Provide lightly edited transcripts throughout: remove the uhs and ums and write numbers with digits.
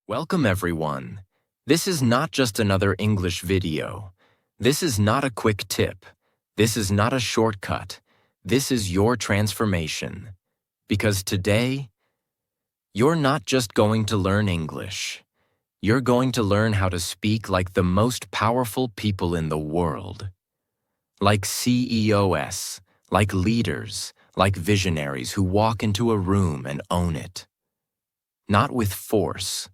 Welcome everyone. This is not just another English video. This is not a quick tip. This is not a shortcut. This is your transformation. Because today, you're not just going to learn English. You're going to learn how to speak like the most powerful people in the world. Like CEOs, like leaders, like visionaries who walk into a room and own it. Not with force,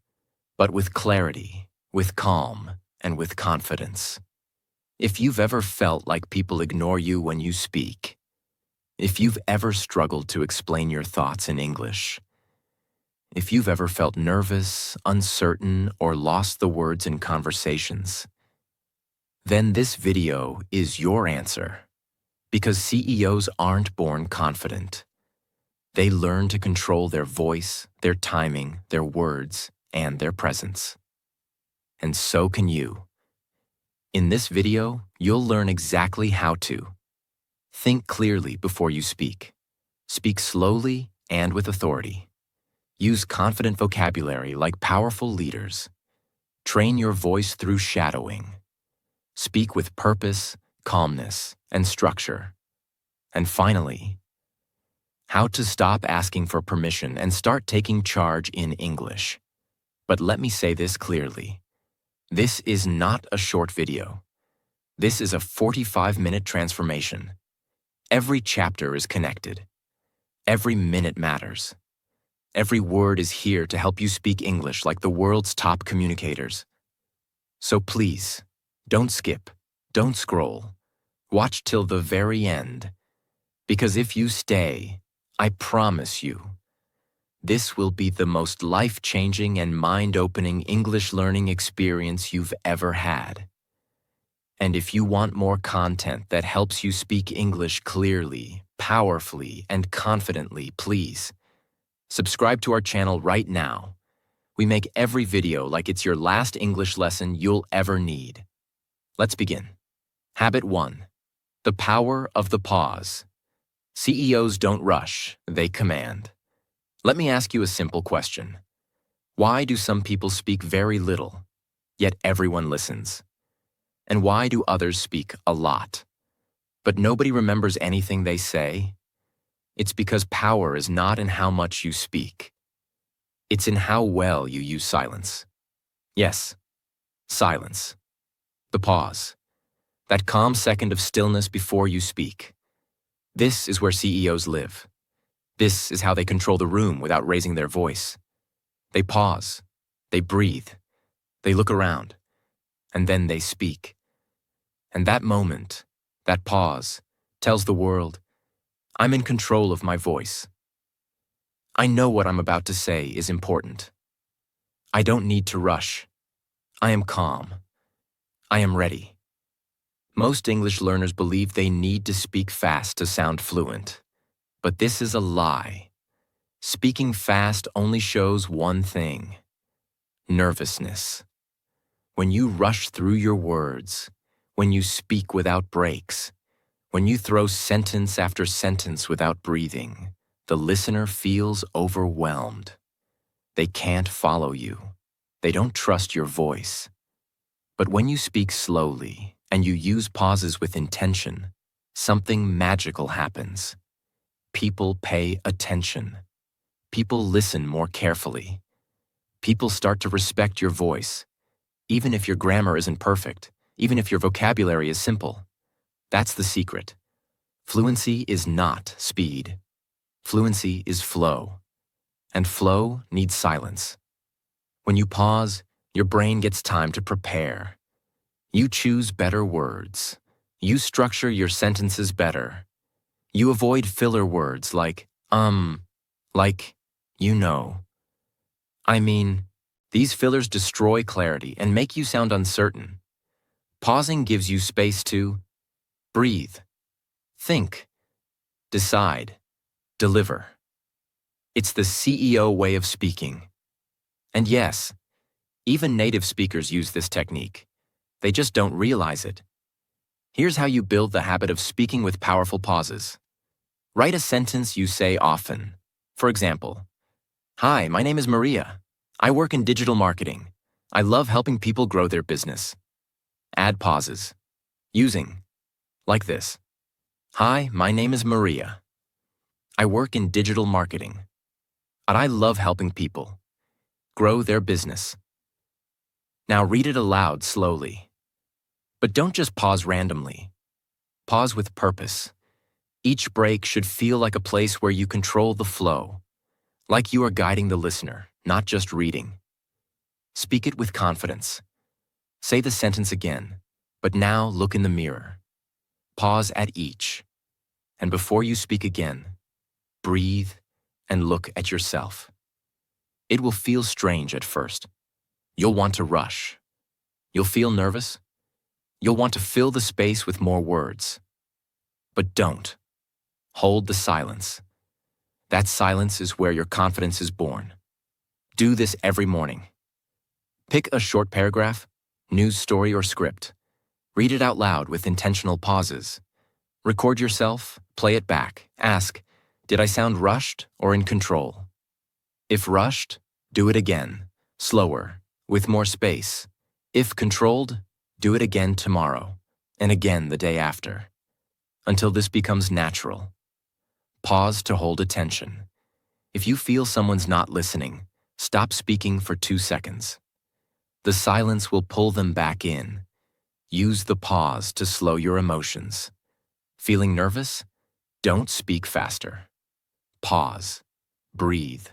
but with clarity, with calm, and with confidence. If you've ever felt like people ignore you when you speak, if you've ever struggled to explain your thoughts in English, if you've ever felt nervous, uncertain, or lost the words in conversations, then this video is your answer. Because CEOs aren't born confident. They learn to control their voice, their timing, their words, and their presence. And so can you. In this video, you'll learn exactly how to think clearly before you speak. Speak slowly and with authority. Use confident vocabulary like powerful leaders. Train your voice through shadowing. Speak with purpose, calmness, and structure. And finally, how to stop asking for permission and start taking charge in English. But let me say this clearly. This is not a short video. This is a 45-minute transformation. Every chapter is connected. Every minute matters. Every word is here to help you speak English like the world's top communicators. So please, don't skip, don't scroll. Watch till the very end. Because if you stay, I promise you, this will be the most life-changing and mind-opening English learning experience you've ever had. And if you want more content that helps you speak English clearly, powerfully, and confidently, please subscribe to our channel right now. We make every video like it's your last English lesson you'll ever need. Let's begin. Habit 1. The power of the pause. CEOs don't rush, they command. Let me ask you a simple question. Why do some people speak very little, yet everyone listens? And why do others speak a lot, but nobody remembers anything they say? It's because power is not in how much you speak. It's in how well you use silence. Yes, silence. The pause. That calm second of stillness before you speak. This is where CEOs live. This is how they control the room without raising their voice. They pause, they breathe, they look around, and then they speak. And that moment, that pause, tells the world, I'm in control of my voice. I know what I'm about to say is important. I don't need to rush. I am calm. I am ready. Most English learners believe they need to speak fast to sound fluent. But this is a lie. Speaking fast only shows one thing: nervousness. When you rush through your words, when you speak without breaks, when you throw sentence after sentence without breathing, the listener feels overwhelmed. They can't follow you. They don't trust your voice. But when you speak slowly and you use pauses with intention, something magical happens. People pay attention. People listen more carefully. People start to respect your voice, even if your grammar isn't perfect, even if your vocabulary is simple. That's the secret. Fluency is not speed. Fluency is flow. And flow needs silence. When you pause, your brain gets time to prepare. You choose better words. You structure your sentences better. You avoid filler words like, like, you know. I mean, these fillers destroy clarity and make you sound uncertain. Pausing gives you space to breathe, think, decide, deliver. It's the CEO way of speaking. And yes, even native speakers use this technique. They just don't realize it. Here's how you build the habit of speaking with powerful pauses. Write a sentence you say often. For example, "Hi, my name is Maria. I work in digital marketing. I love helping people grow their business. Add pauses. Using. Like this. Hi, my name is Maria. I work in digital marketing. And I love helping people grow their business. Now read it aloud slowly. But don't just pause randomly. Pause with purpose. Each break should feel like a place where you control the flow, like you are guiding the listener, not just reading. Speak it with confidence. Say the sentence again, but now look in the mirror. Pause at each. And before you speak again, breathe and look at yourself. It will feel strange at first. You'll want to rush. You'll feel nervous. You'll want to fill the space with more words. But don't. Hold the silence. That silence is where your confidence is born. Do this every morning. Pick a short paragraph, news story or script. Read it out loud with intentional pauses. Record yourself, play it back. Ask, did I sound rushed or in control? If rushed, do it again, slower, with more space. If controlled, do it again tomorrow, and again the day after, until this becomes natural. Pause to hold attention. If you feel someone's not listening, stop speaking for 2 seconds. The silence will pull them back in. Use the pause to slow your emotions. Feeling nervous? Don't speak faster. Pause. Breathe.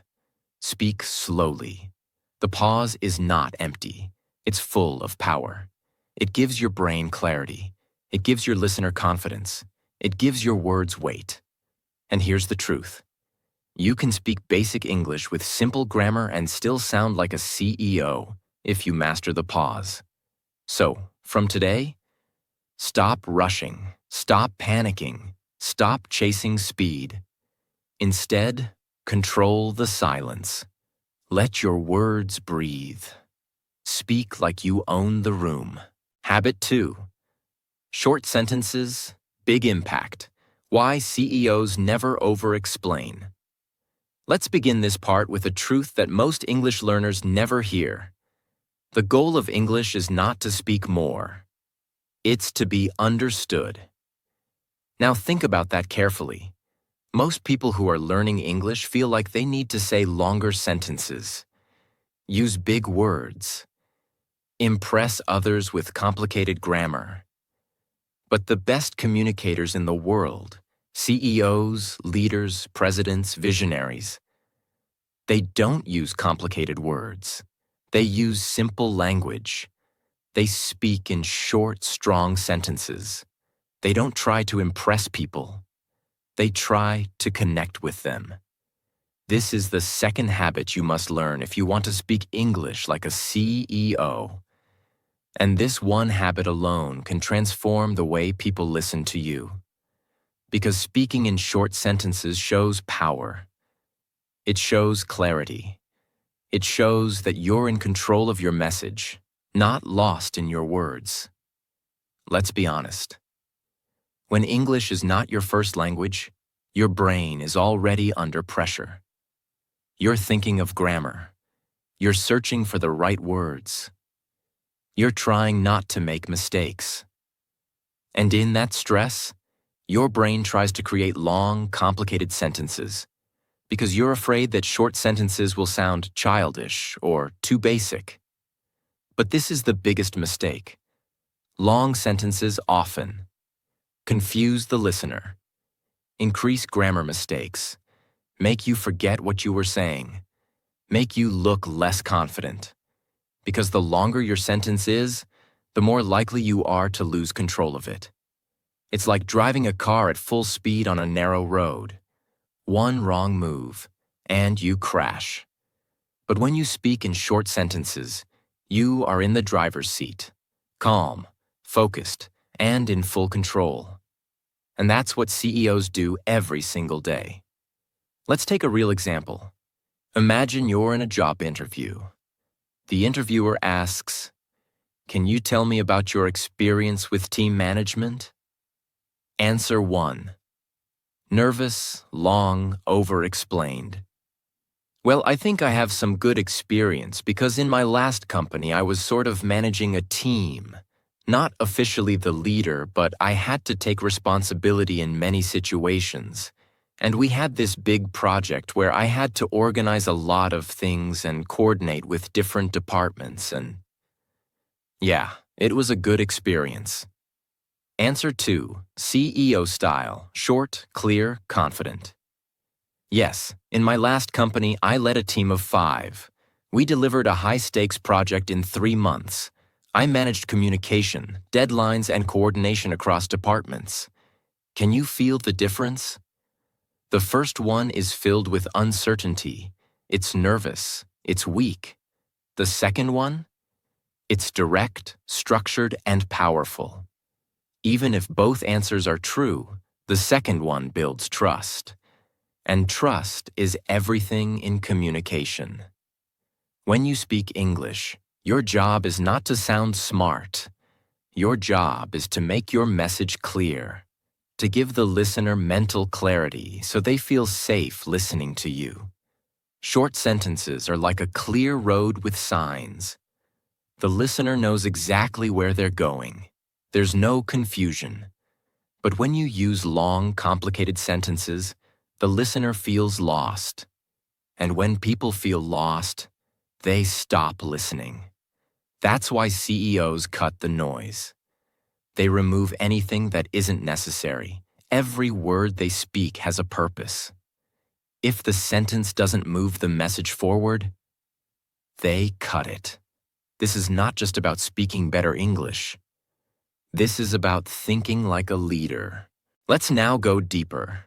Speak slowly. The pause is not empty. It's full of power. It gives your brain clarity. It gives your listener confidence. It gives your words weight. And here's the truth. You can speak basic English with simple grammar and still sound like a CEO if you master the pause. So, from today, stop rushing, stop panicking, stop chasing speed. Instead, control the silence. Let your words breathe. Speak like you own the room. Habit 2. Short sentences, big impact. Why CEOs never over-explain. Let's begin this part with a truth that most English learners never hear. The goal of English is not to speak more. It's to be understood. Now think about that carefully. Most people who are learning English feel like they need to say longer sentences, use big words, impress others with complicated grammar. But the best communicators in the world, CEOs, leaders, presidents, visionaries, they don't use complicated words. They use simple language. They speak in short, strong sentences. They don't try to impress people. They try to connect with them. This is the second habit you must learn if you want to speak English like a CEO. And this one habit alone can transform the way people listen to you. Because speaking in short sentences shows power. It shows clarity. It shows that you're in control of your message, not lost in your words. Let's be honest. When English is not your first language, your brain is already under pressure. You're thinking of grammar. You're searching for the right words. You're trying not to make mistakes. And in that stress, your brain tries to create long, complicated sentences because you're afraid that short sentences will sound childish or too basic. But this is the biggest mistake. Long sentences often confuse the listener, increase grammar mistakes, make you forget what you were saying, make you look less confident. Because the longer your sentence is, the more likely you are to lose control of it. It's like driving a car at full speed on a narrow road. One wrong move, and you crash. But when you speak in short sentences, you are in the driver's seat, calm, focused, and in full control. And that's what CEOs do every single day. Let's take a real example. Imagine you're in a job interview. The interviewer asks, "Can you tell me about your experience with team management?" Answer 1. Nervous, long, over-explained. Well, I think I have some good experience because in my last company I was sort of managing a team. Not officially the leader, but I had to take responsibility in many situations. And we had this big project where I had to organize a lot of things and coordinate with different departments and yeah, it was a good experience. Answer 2. CEO style. Short, clear, confident. Yes, in my last company, I led a team of 5. We delivered a high-stakes project in 3 months. I managed communication, deadlines, and coordination across departments. Can you feel the difference? The first one is filled with uncertainty. It's nervous. It's weak. The second one? It's direct, structured, and powerful. Even if both answers are true, the second one builds trust. And trust is everything in communication. When you speak English, your job is not to sound smart. Your job is to make your message clear, to give the listener mental clarity so they feel safe listening to you. Short sentences are like a clear road with signs. The listener knows exactly where they're going. There's no confusion. But when you use long, complicated sentences, the listener feels lost. And when people feel lost, they stop listening. That's why CEOs cut the noise. They remove anything that isn't necessary. Every word they speak has a purpose. If the sentence doesn't move the message forward, they cut it. This is not just about speaking better English. This is about thinking like a leader. Let's now go deeper.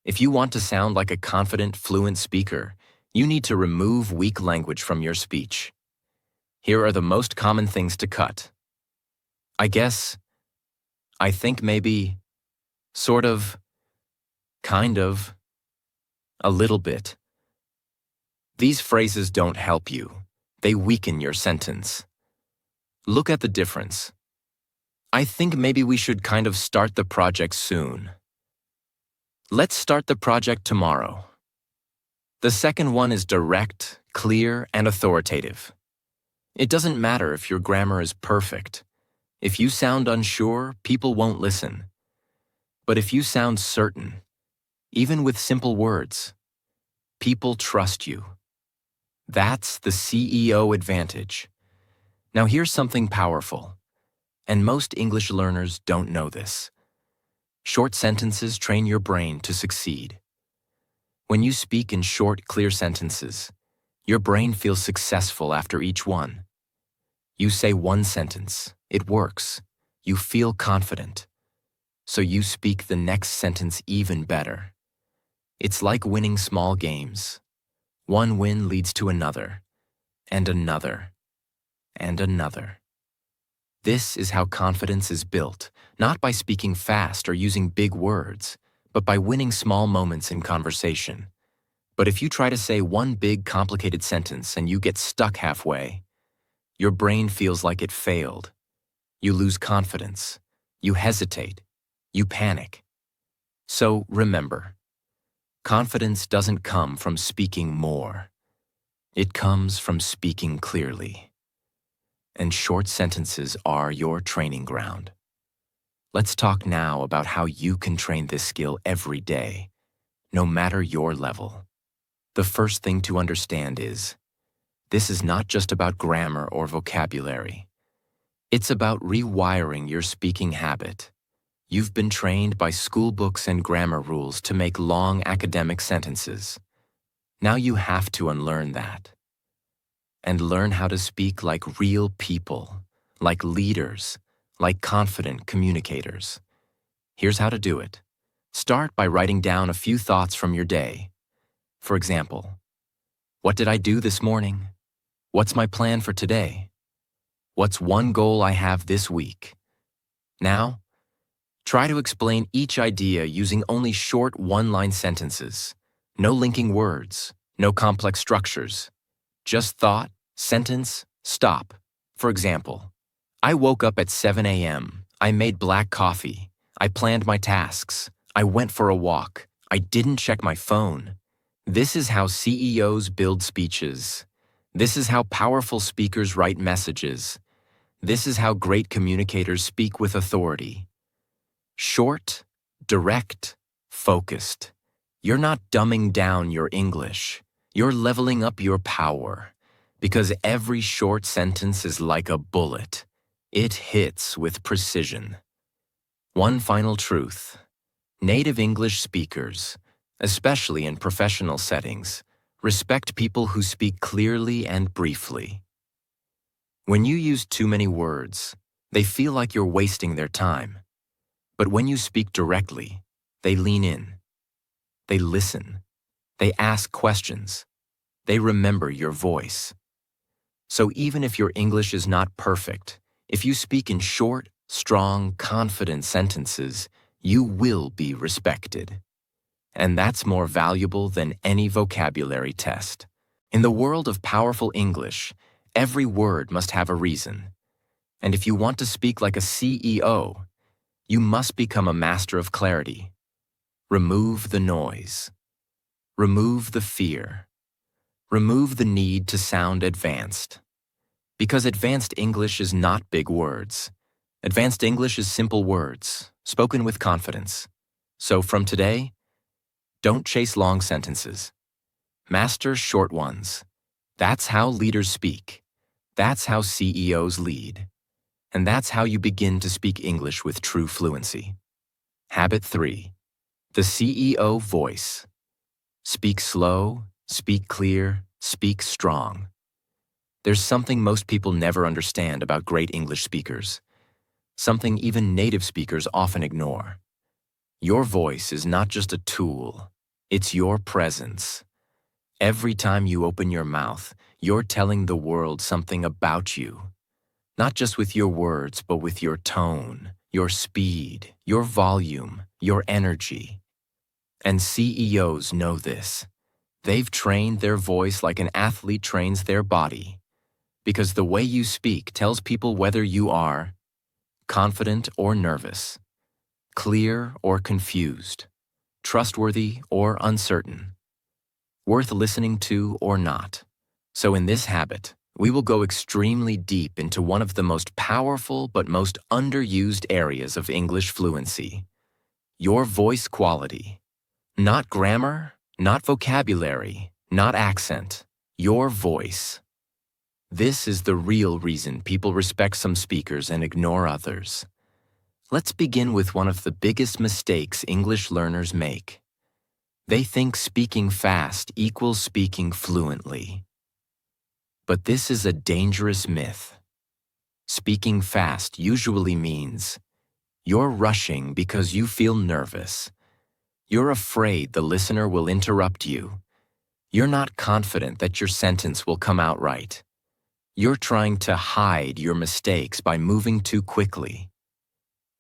If you want to sound like a confident, fluent speaker, you need to remove weak language from your speech. Here are the most common things to cut. I guess, I think maybe, sort of, kind of, a little bit. These phrases don't help you. They weaken your sentence. Look at the difference. I think maybe we should kind of start the project soon. Let's start the project tomorrow. The second one is direct, clear, and authoritative. It doesn't matter if your grammar is perfect. If you sound unsure, people won't listen. But if you sound certain, even with simple words, people trust you. That's the CEO advantage. Now here's something powerful, and most English learners don't know this. Short sentences train your brain to succeed. When you speak in short, clear sentences, your brain feels successful after each one. You say one sentence, it works. You feel confident. So you speak the next sentence even better. It's like winning small games. One win leads to another, and another, and another. This is how confidence is built, not by speaking fast or using big words, but by winning small moments in conversation. But if you try to say one big, complicated sentence and you get stuck halfway, your brain feels like it failed. You lose confidence. You hesitate. You panic. So remember, confidence doesn't come from speaking more. It comes from speaking clearly. And short sentences are your training ground. Let's talk now about how you can train this skill every day, no matter your level. The first thing to understand is, this is not just about grammar or vocabulary. It's about rewiring your speaking habit. You've been trained by school books and grammar rules to make long academic sentences. Now you have to unlearn that. And learn how to speak like real people, like leaders, like confident communicators. Here's how to do it. Start by writing down a few thoughts from your day. For example, what did I do this morning? What's my plan for today? What's one goal I have this week? Now, try to explain each idea using only short one-line sentences. No linking words, no complex structures. Just thought, sentence, stop. For example, I woke up at 7 a.m. I made black coffee. I planned my tasks. I went for a walk. I didn't check my phone. This is how CEOs build speeches. This is how powerful speakers write messages. This is how great communicators speak with authority. Short, direct, focused. You're not dumbing down your English. You're leveling up your power. Because every short sentence is like a bullet. It hits with precision. One final truth. Native English speakers, especially in professional settings, respect people who speak clearly and briefly. When you use too many words, they feel like you're wasting their time. But when you speak directly, they lean in. They listen. They ask questions. They remember your voice. So even if your English is not perfect, if you speak in short, strong, confident sentences, you will be respected. And that's more valuable than any vocabulary test. In the world of powerful English, every word must have a reason. And if you want to speak like a CEO, you must become a master of clarity. Remove the noise. Remove the fear. Remove the need to sound advanced. Because advanced English is not big words. Advanced English is simple words, spoken with confidence. So from today, don't chase long sentences. Master short ones. That's how leaders speak. That's how CEOs lead. And that's how you begin to speak English with true fluency. Habit 3. The CEO voice. Speak slow, speak clear, speak strong. There's something most people never understand about great English speakers. Something even native speakers often ignore. Your voice is not just a tool, it's your presence. Every time you open your mouth, you're telling the world something about you. Not just with your words, but with your tone, your speed, your volume, your energy. And CEOs know this. They've trained their voice like an athlete trains their body. Because the way you speak tells people whether you are confident or nervous, clear or confused, trustworthy or uncertain, worth listening to or not. So in this habit, we will go extremely deep into one of the most powerful but most underused areas of English fluency, your voice quality. Not grammar, not vocabulary, not accent, your voice. This is the real reason people respect some speakers and ignore others. Let's begin with one of the biggest mistakes English learners make. They think speaking fast equals speaking fluently. But this is a dangerous myth. Speaking fast usually means you're rushing because you feel nervous. You're afraid the listener will interrupt you. You're not confident that your sentence will come out right. You're trying to hide your mistakes by moving too quickly.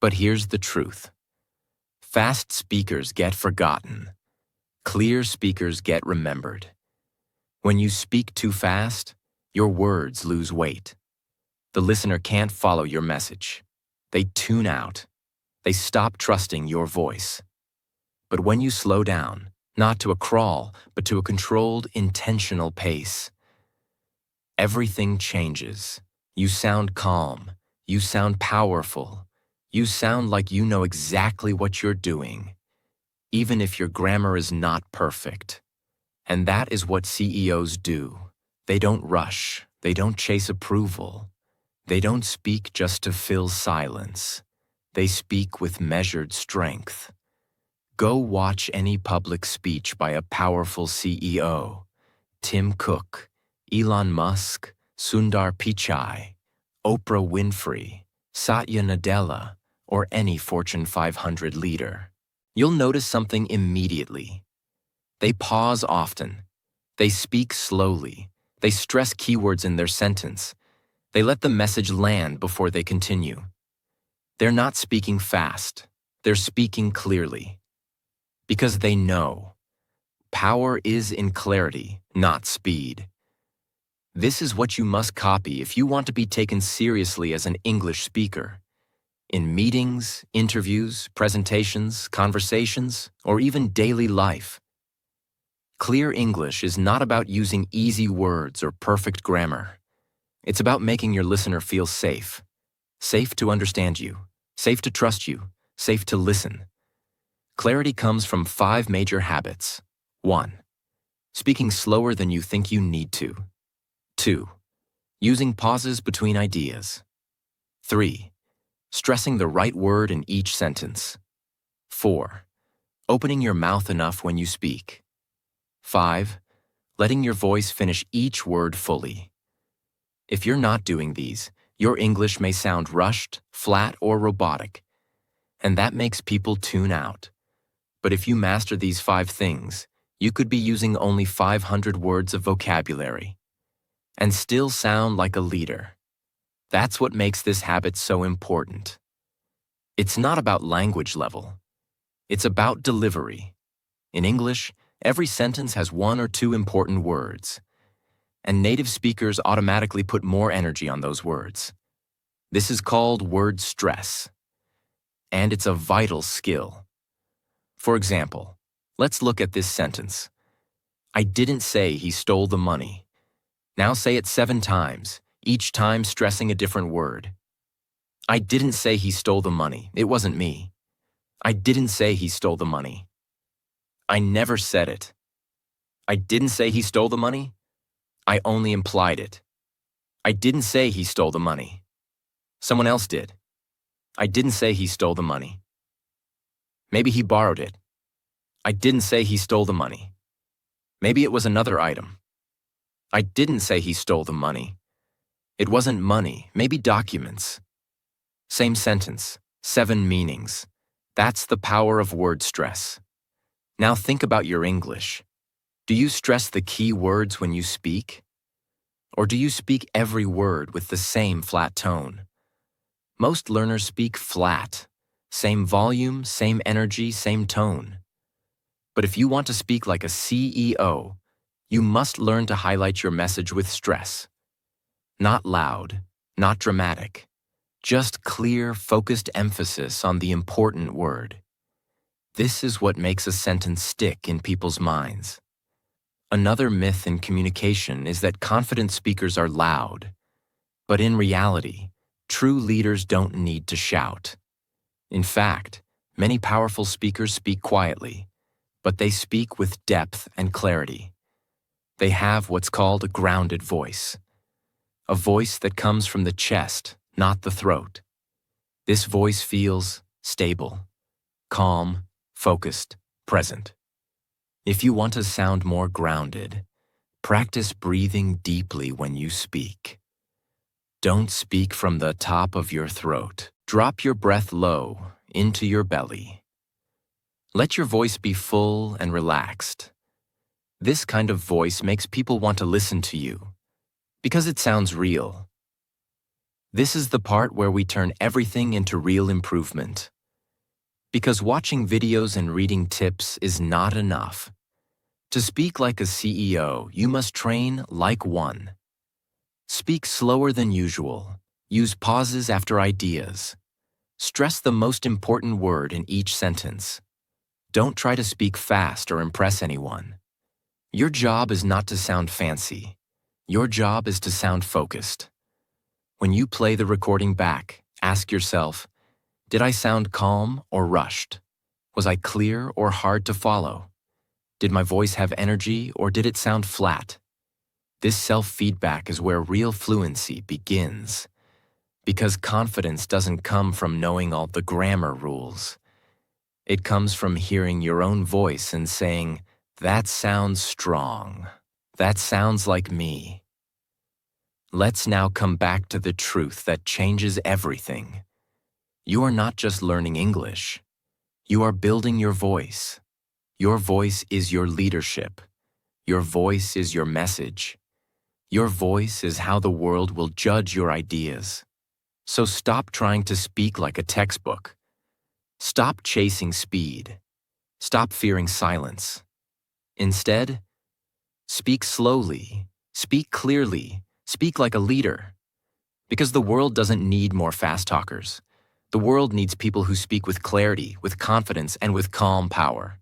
But here's the truth. Fast speakers get forgotten. Clear speakers get remembered. When you speak too fast, your words lose weight. The listener can't follow your message. They tune out. They stop trusting your voice. But when you slow down, not to a crawl, but to a controlled, intentional pace, everything changes. You sound calm. You sound powerful. You sound like you know exactly what you're doing, even if your grammar is not perfect. And that is what CEOs do. They don't rush. They don't chase approval. They don't speak just to fill silence. They speak with measured strength. Go watch any public speech by a powerful CEO. Tim Cook, Elon Musk, Sundar Pichai, Oprah Winfrey, Satya Nadella, or any Fortune 500 leader. You'll notice something immediately. They pause often. They speak slowly. They stress keywords in their sentence. They let the message land before they continue. They're not speaking fast. They're speaking clearly. Because they know. Power is in clarity, not speed. This is what you must copy if you want to be taken seriously as an English speaker. In meetings, interviews, presentations, conversations, or even daily life. Clear English is not about using easy words or perfect grammar. It's about making your listener feel safe. Safe to understand you, safe to trust you, safe to listen. Clarity comes from 5 major habits. 1. Speaking slower than you think you need to. 2. Using pauses between ideas. 3. Stressing the right word in each sentence. 4. Opening your mouth enough when you speak. 5. Letting your voice finish each word fully. If you're not doing these, your English may sound rushed, flat, or robotic, and that makes people tune out. But if you master these 5 things, you could be using only 500 words of vocabulary and still sound like a leader. That's what makes this habit so important. It's not about language level. It's about delivery. In English, every sentence has 1 or 2 important words, and native speakers automatically put more energy on those words. This is called word stress, and it's a vital skill. For example, let's look at this sentence. I didn't say he stole the money. Now say it 7 times, each time stressing a different word. I didn't say he stole the money. It wasn't me. I didn't say he stole the money. I never said it. I didn't say he stole the money. I only implied it. I didn't say he stole the money. Someone else did. I didn't say he stole the money. Maybe he borrowed it. I didn't say he stole the money. Maybe it was another item. I didn't say he stole the money. It wasn't money, maybe documents. Same sentence, 7 meanings. That's the power of word stress. Now think about your English. Do you stress the key words when you speak? Or do you speak every word with the same flat tone? Most learners speak flat. Same volume, same energy, same tone. But if you want to speak like a CEO, you must learn to highlight your message with stress. Not loud, not dramatic. Just clear, focused emphasis on the important word. This is what makes a sentence stick in people's minds. Another myth in communication is that confident speakers are loud. But in reality, true leaders don't need to shout. In fact, many powerful speakers speak quietly, but they speak with depth and clarity. They have what's called a grounded voice. A voice that comes from the chest, not the throat. This voice feels stable, calm, focused, present. If you want to sound more grounded, practice breathing deeply when you speak. Don't speak from the top of your throat. Drop your breath low into your belly. Let your voice be full and relaxed. This kind of voice makes people want to listen to you because it sounds real. This is the part where we turn everything into real improvement. Because watching videos and reading tips is not enough. To speak like a CEO, you must train like one. Speak slower than usual. Use pauses after ideas. Stress the most important word in each sentence. Don't try to speak fast or impress anyone. Your job is not to sound fancy. Your job is to sound focused. When you play the recording back, ask yourself, did I sound calm or rushed? Was I clear or hard to follow? Did my voice have energy or did it sound flat? This self-feedback is where real fluency begins. Because confidence doesn't come from knowing all the grammar rules. It comes from hearing your own voice and saying, that sounds strong. That sounds like me. Let's now come back to the truth that changes everything. You are not just learning English. You are building your voice. Your voice is your leadership. Your voice is your message. Your voice is how the world will judge your ideas. So stop trying to speak like a textbook. Stop chasing speed. Stop fearing silence. Instead, speak slowly, speak clearly, speak like a leader. Because the world doesn't need more fast talkers. The world needs people who speak with clarity, with confidence, and with calm power.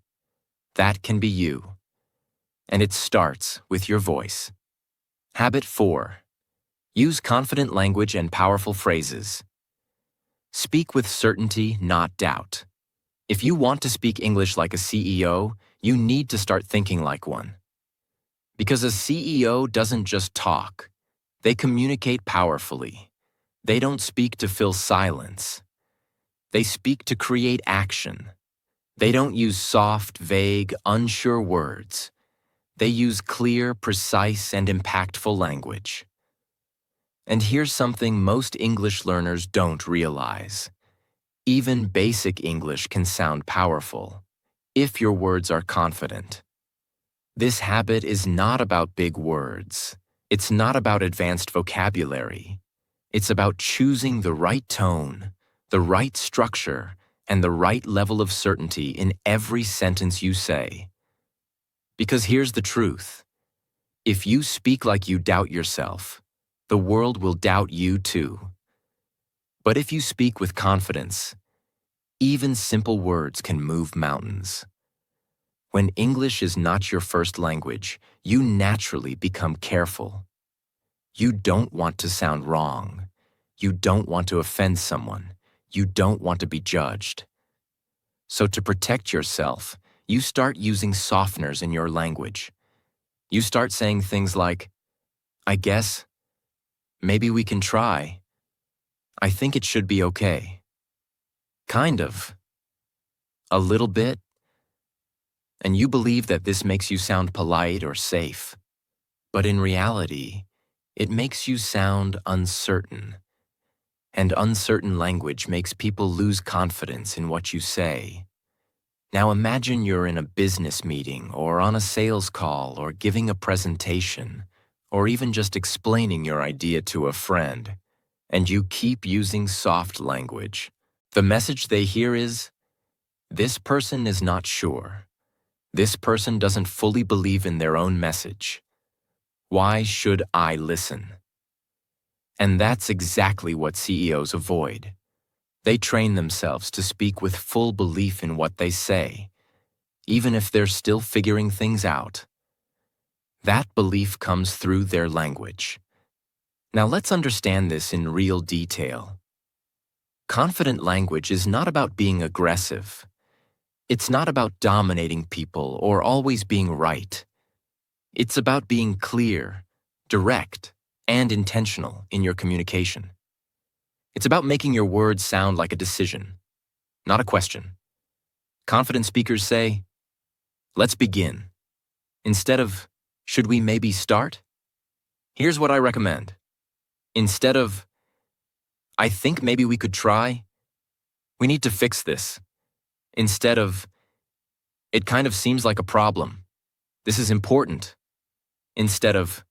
That can be you. and it starts with your voice. Habit 4. Use confident language and powerful phrases. Speak with certainty, not doubt. If you want to speak English like a CEO, you need to start thinking like one. Because a CEO doesn't just talk. They communicate powerfully. They don't speak to fill silence. They speak to create action. They don't use soft, vague, unsure words. They use clear, precise, and impactful language. And here's something most English learners don't realize. Even basic English can sound powerful, if your words are confident. This habit is not about big words. It's not about advanced vocabulary. It's about choosing the right tone, the right structure, and the right level of certainty in every sentence you say. Because here's the truth. If you speak like you doubt yourself, the world will doubt you too. But if you speak with confidence, even simple words can move mountains. When English is not your first language, you naturally become careful. You don't want to sound wrong. You don't want to offend someone. You don't want to be judged. So to protect yourself, you start using softeners in your language. You start saying things like, I guess, maybe we can try. I think it should be okay. Kind of. A little bit. And you believe that this makes you sound polite or safe. But in reality, it makes you sound uncertain. And uncertain language makes people lose confidence in what you say. Now imagine you're in a business meeting or on a sales call or giving a presentation or even just explaining your idea to a friend, and you keep using soft language. The message they hear is, this person is not sure. This person doesn't fully believe in their own message. Why should I listen? And that's exactly what CEOs avoid. They train themselves to speak with full belief in what they say, even if they're still figuring things out. That belief comes through their language. Now let's understand this in real detail. Confident language is not about being aggressive. It's not about dominating people or always being right. It's about being clear, direct, and intentional in your communication. It's about making your words sound like a decision, not a question. Confident speakers say, let's begin. Instead of, should we maybe start? Here's what I recommend. Instead of, I think maybe we could try, we need to fix this. Instead of, it kind of seems like a problem. This is important. Instead of,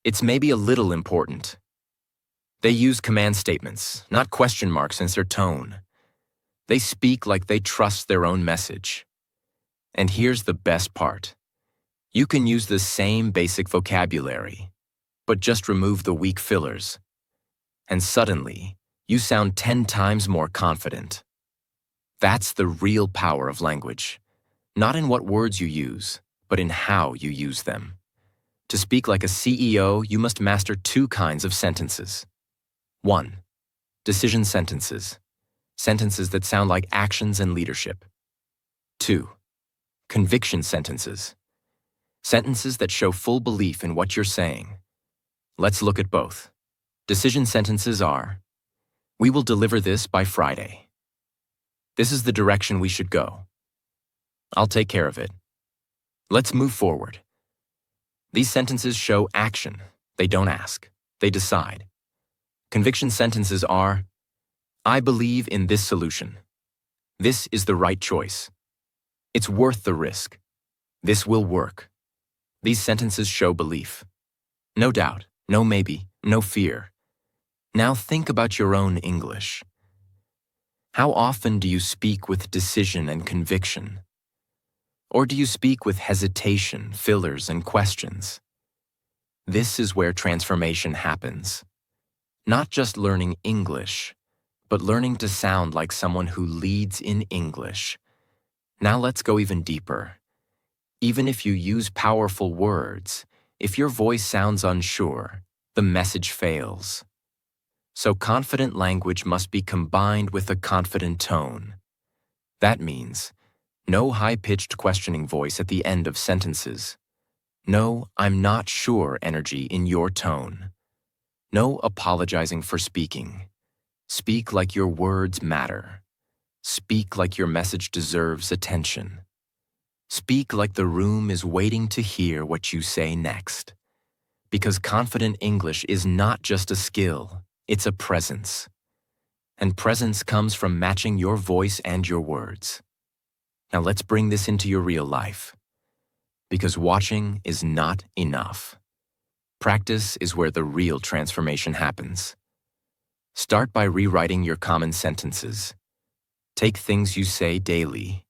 it's maybe a little important. They use command statements, not question marks in their tone. They speak like they trust their own message. And here's the best part. You can use the same basic vocabulary, but just remove the weak fillers. And suddenly, you sound 10 times more confident. That's the real power of language. Not in what words you use, but in how you use them. To speak like a CEO, you must master 2 kinds of sentences. 1. Decision sentences. Sentences that sound like actions and leadership. 2. Conviction sentences. Sentences that show full belief in what you're saying. Let's look at both. Decision sentences are, we will deliver this by Friday. This is the direction we should go. I'll take care of it. Let's move forward. These sentences show action. They don't ask. They decide. Conviction sentences are, I believe in this solution. This is the right choice. It's worth the risk. This will work. These sentences show belief. No doubt, no maybe, no fear. Now think about your own English. How often do you speak with decision and conviction? Or do you speak with hesitation, fillers, and questions? This is where transformation happens. Not just learning English, but learning to sound like someone who leads in English. Now let's go even deeper. Even if you use powerful words, if your voice sounds unsure, the message fails. So confident language must be combined with a confident tone. That means no high-pitched questioning voice at the end of sentences. No, I'm not sure energy in your tone. No apologizing for speaking. Speak like your words matter. Speak like your message deserves attention. Speak like the room is waiting to hear what you say next. Because confident English is not just a skill, it's a presence. And presence comes from matching your voice and your words. Now let's bring this into your real life. Because watching is not enough. Practice is where the real transformation happens. Start by rewriting your common sentences. Take things you say daily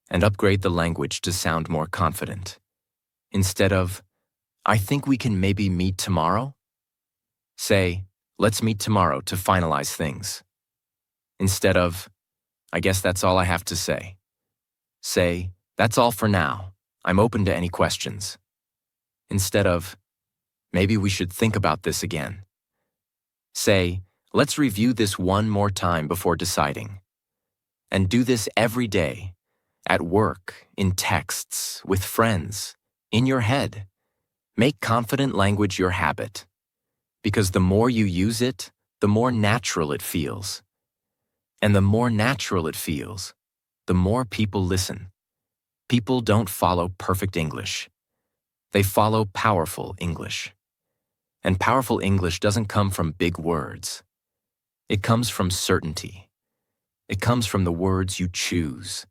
and upgrade the language to sound more confident. Instead of, I think we can maybe meet tomorrow, say, let's meet tomorrow to finalize things. Instead of, I guess that's all I have to say. Say, that's all for now. I'm open to any questions. Instead of, maybe we should think about this again. Say, let's review this one more time before deciding. And do this every day, at work, in texts, with friends, in your head. Make confident language your habit. Because the more you use it, the more natural it feels. And the more natural it feels, the more people listen. People don't follow perfect English. They follow powerful English. And powerful English doesn't come from big words. It comes from certainty. It comes from the words you choose.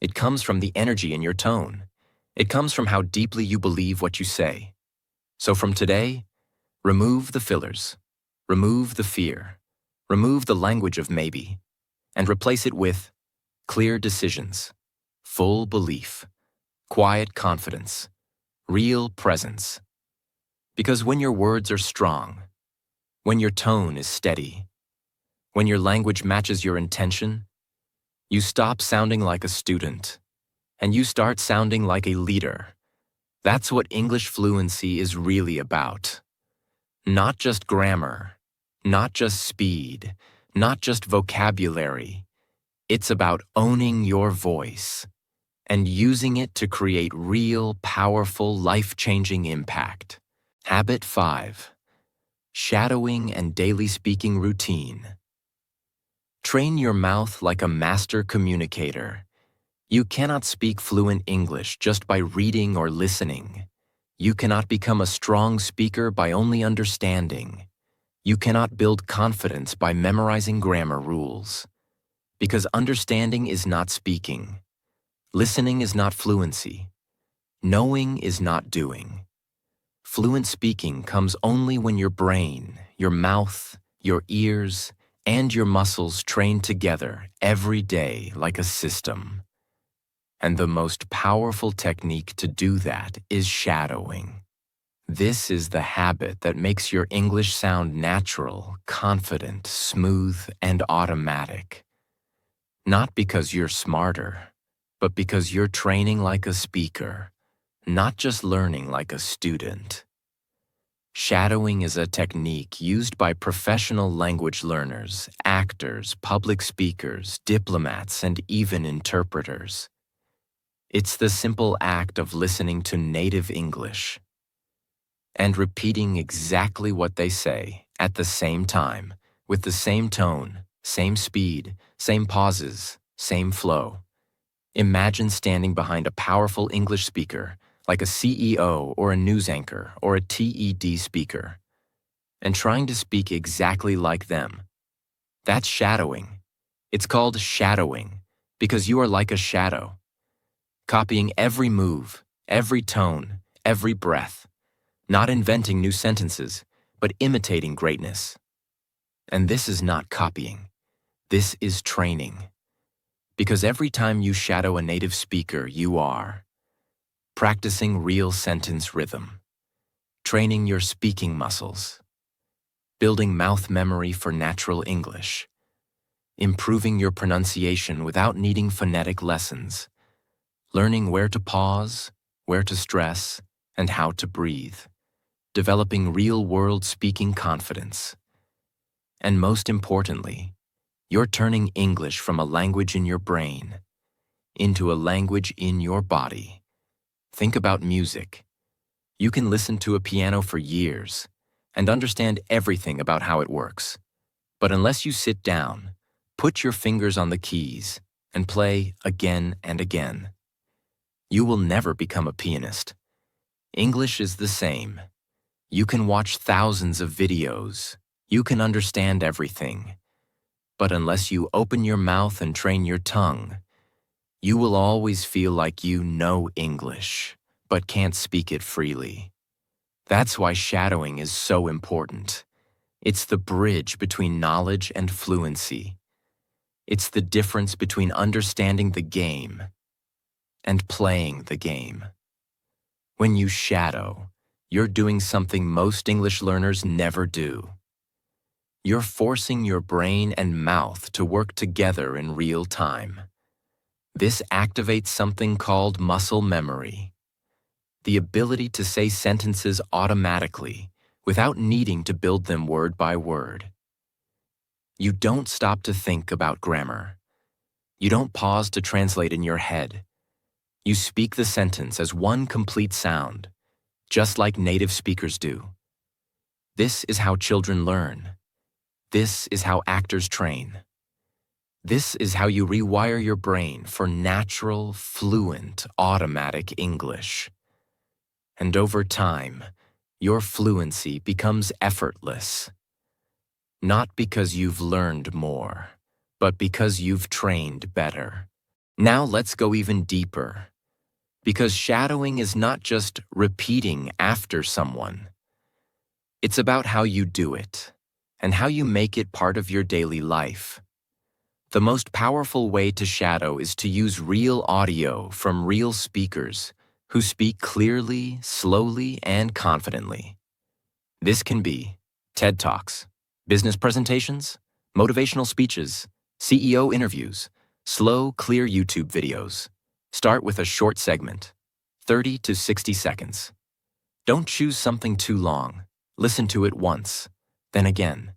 It comes from the energy in your tone. It comes from how deeply you believe what you say. So from today, remove the fillers, remove the fear, remove the language of maybe, and replace it with clear decisions, full belief, quiet confidence, real presence. Because when your words are strong, when your tone is steady, when your language matches your intention, you stop sounding like a student, and you start sounding like a leader. That's what English fluency is really about. Not just grammar, not just speed, not just vocabulary. It's about owning your voice and using it to create real, powerful, life-changing impact. Habit 5. Shadowing and daily speaking routine. Train your mouth like a master communicator. You cannot speak fluent English just by reading or listening. You cannot become a strong speaker by only understanding. You cannot build confidence by memorizing grammar rules. Because understanding is not speaking. Listening is not fluency. Knowing is not doing. Fluent speaking comes only when your brain, your mouth, your ears, and your muscles train together every day like a system. And the most powerful technique to do that is shadowing. This is the habit that makes your English sound natural, confident, smooth, and automatic. Not because you're smarter, but because you're training like a speaker, not just learning like a student. Shadowing is a technique used by professional language learners, actors, public speakers, diplomats, and even interpreters. It's the simple act of listening to native English and repeating exactly what they say at the same time, with the same tone, same speed, same pauses, same flow. Imagine standing behind a powerful English speaker, like a CEO or a news anchor or a TED speaker, and trying to speak exactly like them. That's shadowing. It's called shadowing because you are like a shadow, copying every move, every tone, every breath, not inventing new sentences, but imitating greatness. And this is not copying. This is training. Because every time you shadow a native speaker, you are practicing real sentence rhythm, training your speaking muscles, building mouth memory for natural English, improving your pronunciation without needing phonetic lessons, learning where to pause, where to stress, and how to breathe, developing real-world speaking confidence. And most importantly, you're turning English from a language in your brain into a language in your body. Think about music. You can listen to a piano for years and understand everything about how it works. But unless you sit down, put your fingers on the keys, and play again and again, you will never become a pianist. English is the same. You can watch thousands of videos. You can understand everything. But unless you open your mouth and train your tongue, you will always feel like you know English, but can't speak it freely. That's why shadowing is so important. It's the bridge between knowledge and fluency. It's the difference between understanding the game and playing the game. When you shadow, you're doing something most English learners never do. You're forcing your brain and mouth to work together in real time. This activates something called muscle memory, the ability to say sentences automatically without needing to build them word by word. You don't stop to think about grammar. You don't pause to translate in your head. You speak the sentence as one complete sound, just like native speakers do. This is how children learn. This is how actors train. This is how you rewire your brain for natural, fluent, automatic English. And over time, your fluency becomes effortless. Not because you've learned more, but because you've trained better. Now let's go even deeper. Because shadowing is not just repeating after someone. It's about how you do it, and how you make it part of your daily life. The most powerful way to shadow is to use real audio from real speakers who speak clearly, slowly, and confidently. This can be TED Talks, business presentations, motivational speeches, CEO interviews, slow, clear YouTube videos. Start with a short segment, 30 to 60 seconds. Don't choose something too long. Listen to it once, then again,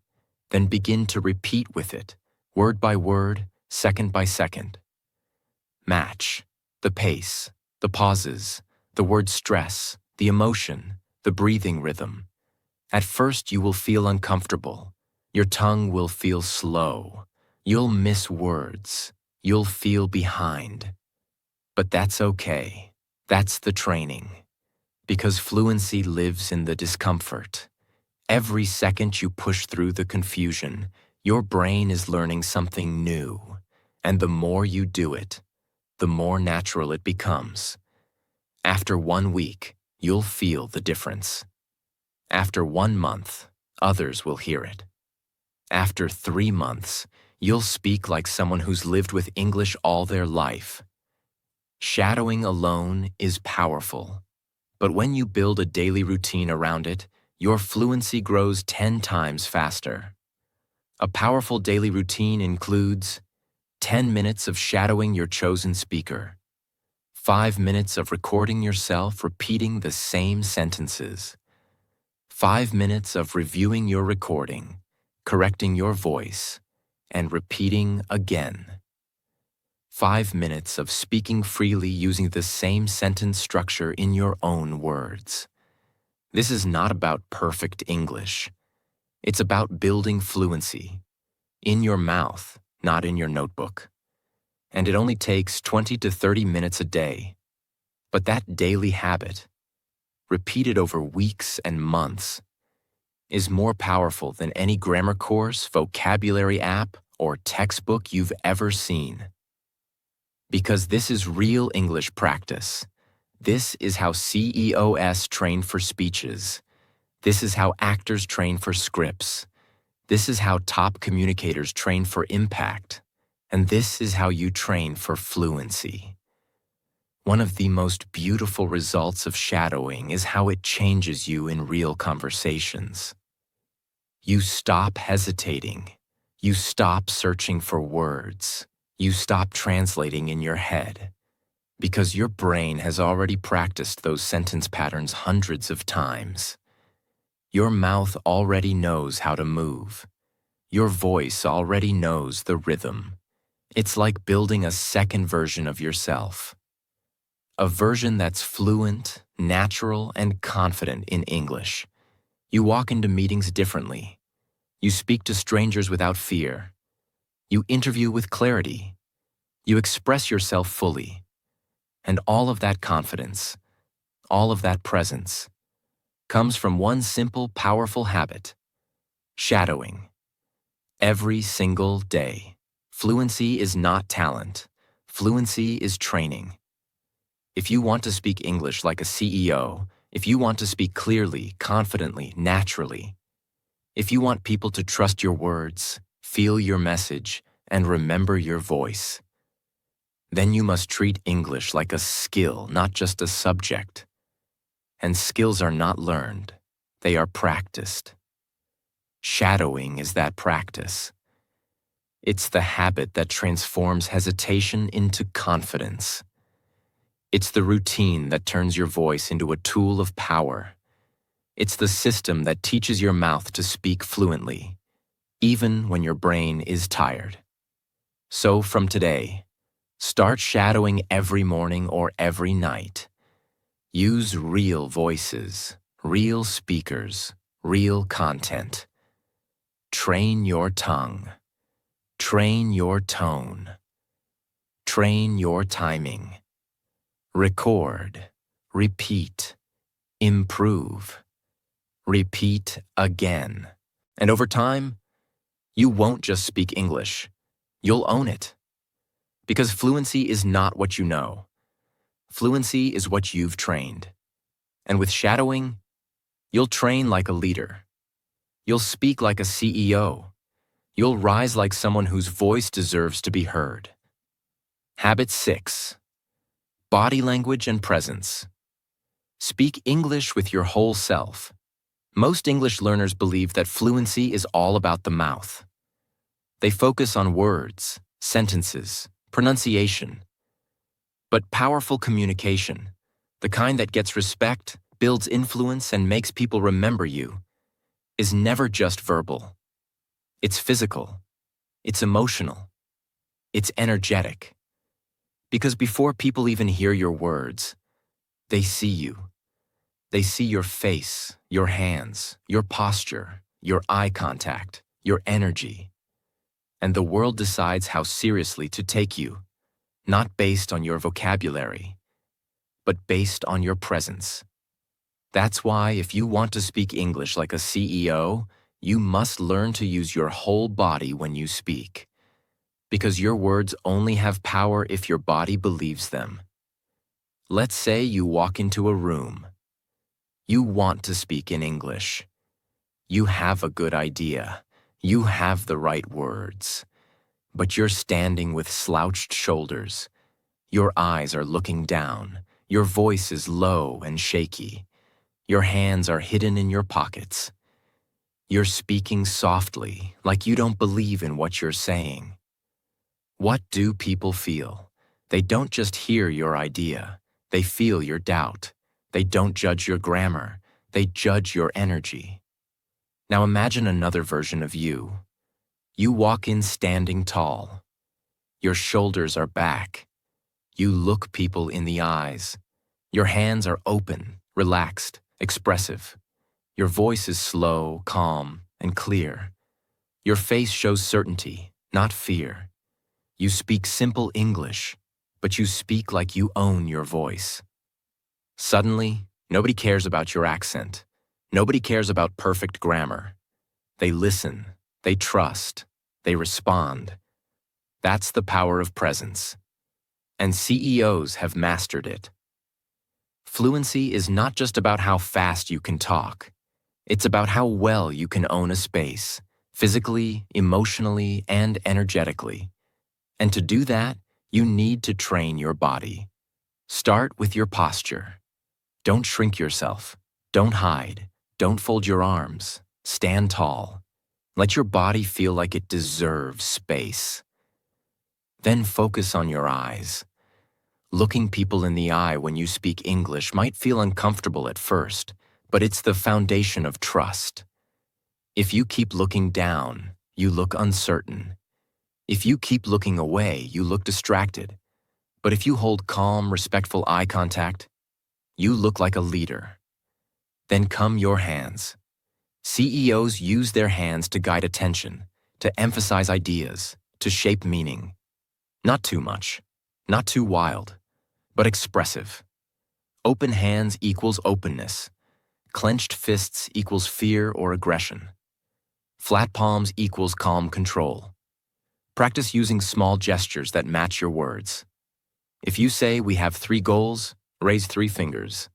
then begin to repeat with it, word by word, second by second. Match the pace, the pauses, the word stress, the emotion, the breathing rhythm. At first, you will feel uncomfortable. Your tongue will feel slow. You'll miss words. You'll feel behind. But that's okay. That's the training. Because fluency lives in the discomfort. Every second you push through the confusion, your brain is learning something new. And the more you do it, the more natural it becomes. After 1 week, you'll feel the difference. After 1 month, others will hear it. After 3 months, you'll speak like someone who's lived with English all their life. Shadowing alone is powerful, but when you build a daily routine around it, your fluency grows 10 times faster. A powerful daily routine includes 10 minutes of shadowing your chosen speaker, 5 minutes of recording yourself repeating the same sentences, 5 minutes of reviewing your recording, correcting your voice, and repeating again. 5 minutes of speaking freely using the same sentence structure in your own words. This is not about perfect English. It's about building fluency. In your mouth, not in your notebook. And it only takes 20 to 30 minutes a day. But that daily habit, repeated over weeks and months, is more powerful than any grammar course, vocabulary app, or textbook you've ever seen. Because this is real English practice. This is how CEOs train for speeches. This is how actors train for scripts. This is how top communicators train for impact. And this is how you train for fluency. One of the most beautiful results of shadowing is how it changes you in real conversations. You stop hesitating. You stop searching for words. You stop translating in your head. Because your brain has already practiced those sentence patterns hundreds of times. Your mouth already knows how to move. Your voice already knows the rhythm. It's like building a second version of yourself. A version that's fluent, natural, and confident in English. You walk into meetings differently. You speak to strangers without fear. You interview with clarity. You express yourself fully. And all of that confidence, all of that presence, comes from one simple, powerful habit: shadowing. Every single day. Fluency is not talent. Fluency is training. If you want to speak English like a CEO, if you want to speak clearly, confidently, naturally, if you want people to trust your words, feel your message, and remember your voice, then you must treat English like a skill, not just a subject. And skills are not learned, they are practiced. Shadowing is that practice. It's the habit that transforms hesitation into confidence. It's the routine that turns your voice into a tool of power. It's the system that teaches your mouth to speak fluently, even when your brain is tired. So from today, start shadowing every morning or every night. Use real voices, real speakers, real content. Train your tongue. Train your tone. Train your timing. Record, repeat, improve, repeat again. And over time, you won't just speak English, you'll own it. Because fluency is not what you know. Fluency is what you've trained. And with shadowing, you'll train like a leader. You'll speak like a CEO. You'll rise like someone whose voice deserves to be heard. Habit 6. Body language and presence. Speak English with your whole self. Most English learners believe that fluency is all about the mouth. They focus on words, sentences, pronunciation. But powerful communication, the kind that gets respect, builds influence, and makes people remember you, is never just verbal. It's physical. It's emotional. It's energetic. Because before people even hear your words, they see you. They see your face, your hands, your posture, your eye contact, your energy. And the world decides how seriously to take you, not based on your vocabulary, but based on your presence. That's why if you want to speak English like a CEO, you must learn to use your whole body when you speak. Because your words only have power if your body believes them. Let's say you walk into a room. You want to speak in English. You have a good idea. You have the right words. But you're standing with slouched shoulders. Your eyes are looking down. Your voice is low and shaky. Your hands are hidden in your pockets. You're speaking softly, like you don't believe in what you're saying. What do people feel? They don't just hear your idea. They feel your doubt. They don't judge your grammar. They judge your energy. Now imagine another version of you. You walk in standing tall. Your shoulders are back. You look people in the eyes. Your hands are open, relaxed, expressive. Your voice is slow, calm, and clear. Your face shows certainty, not fear. You speak simple English, but you speak like you own your voice. Suddenly, nobody cares about your accent. Nobody cares about perfect grammar. They listen, they trust, they respond. That's the power of presence. And CEOs have mastered it. Fluency is not just about how fast you can talk. It's about how well you can own a space, physically, emotionally, and energetically. And to do that, you need to train your body. Start with your posture. Don't shrink yourself. Don't hide. Don't fold your arms. Stand tall. Let your body feel like it deserves space. Then focus on your eyes. Looking people in the eye when you speak English might feel uncomfortable at first, but it's the foundation of trust. If you keep looking down, you look uncertain. If you keep looking away, you look distracted. But if you hold calm, respectful eye contact, you look like a leader. Then come your hands. CEOs use their hands to guide attention, to emphasize ideas, to shape meaning. Not too much, not too wild, but expressive. Open hands equals openness. Clenched fists equals fear or aggression. Flat palms equals calm control. Practice using small gestures that match your words. If you say, "We have 3 goals," raise 3 fingers.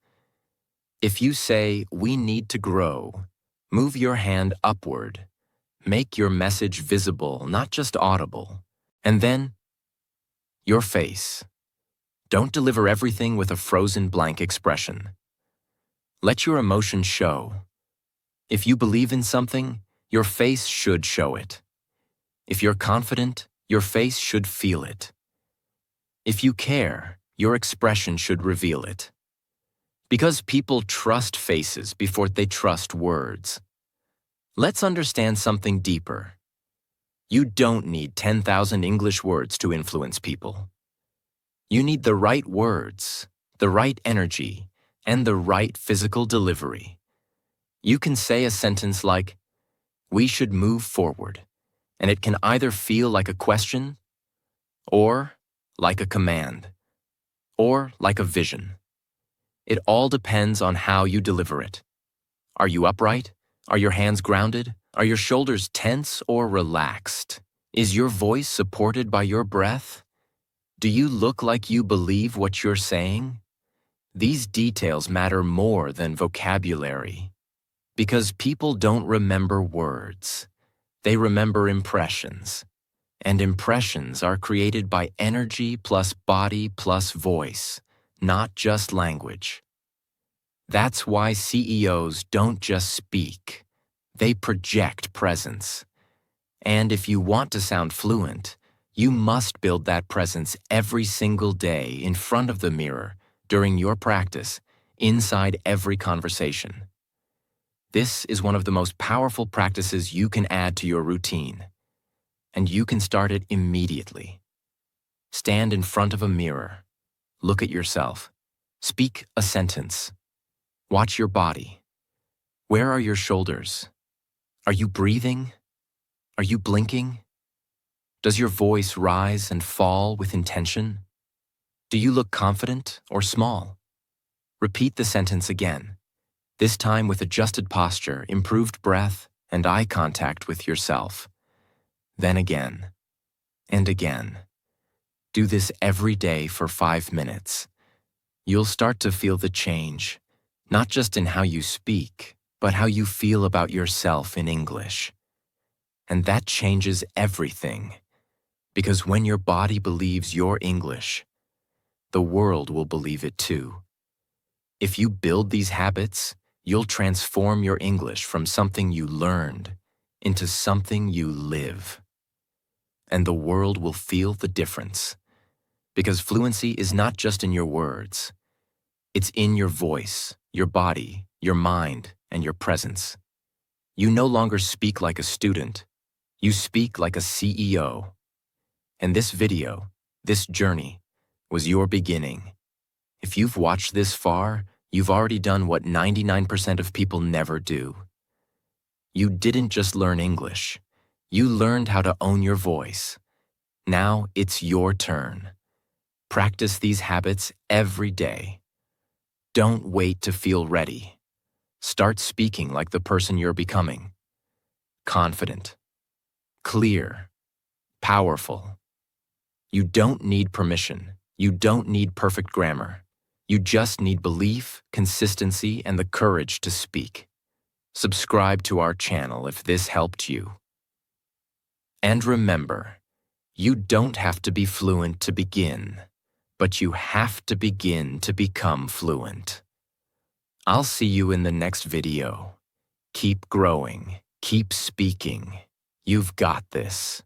If you say, "We need to grow," move your hand upward. Make your message visible, not just audible. And then, your face. Don't deliver everything with a frozen blank expression. Let your emotion show. If you believe in something, your face should show it. If you're confident, your face should feel it. If you care, your expression should reveal it. Because people trust faces before they trust words. Let's understand something deeper. You don't need 10,000 English words to influence people. You need the right words, the right energy, and the right physical delivery. You can say a sentence like, "We should move forward," and it can either feel like a question, or like a command, or like a vision. It all depends on how you deliver it. Are you upright? Are your hands grounded? Are your shoulders tense or relaxed? Is your voice supported by your breath? Do you look like you believe what you're saying? These details matter more than vocabulary. Because people don't remember words. They remember impressions. And impressions are created by energy plus body plus voice, not just language. That's why CEOs don't just speak. They project presence. And if you want to sound fluent, you must build that presence every single day in front of the mirror, during your practice, inside every conversation. This is one of the most powerful practices you can add to your routine. And you can start it immediately. Stand in front of a mirror. Look at yourself. Speak a sentence. Watch your body. Where are your shoulders? Are you breathing? Are you blinking? Does your voice rise and fall with intention? Do you look confident or small? Repeat the sentence again, this time with adjusted posture, improved breath, and eye contact with yourself. Then again, and again. Do this every day for 5 minutes. You'll start to feel the change, not just in how you speak, but how you feel about yourself in English. And that changes everything. Because when your body believes you're English, the world will believe it too. If you build these habits, you'll transform your English from something you learned into something you live. And the world will feel the difference. Because fluency is not just in your words. It's in your voice, your body, your mind, and your presence. You no longer speak like a student. You speak like a CEO. And this video, this journey, was your beginning. If you've watched this far, you've already done what 99% of people never do. You didn't just learn English. You learned how to own your voice. Now it's your turn. Practice these habits every day. Don't wait to feel ready. Start speaking like the person you're becoming. Confident, clear, powerful. You don't need permission. You don't need perfect grammar. You just need belief, consistency, and the courage to speak. Subscribe to our channel if this helped you. And remember, you don't have to be fluent to begin, but you have to begin to become fluent. I'll see you in the next video. Keep growing. Keep speaking. You've got this.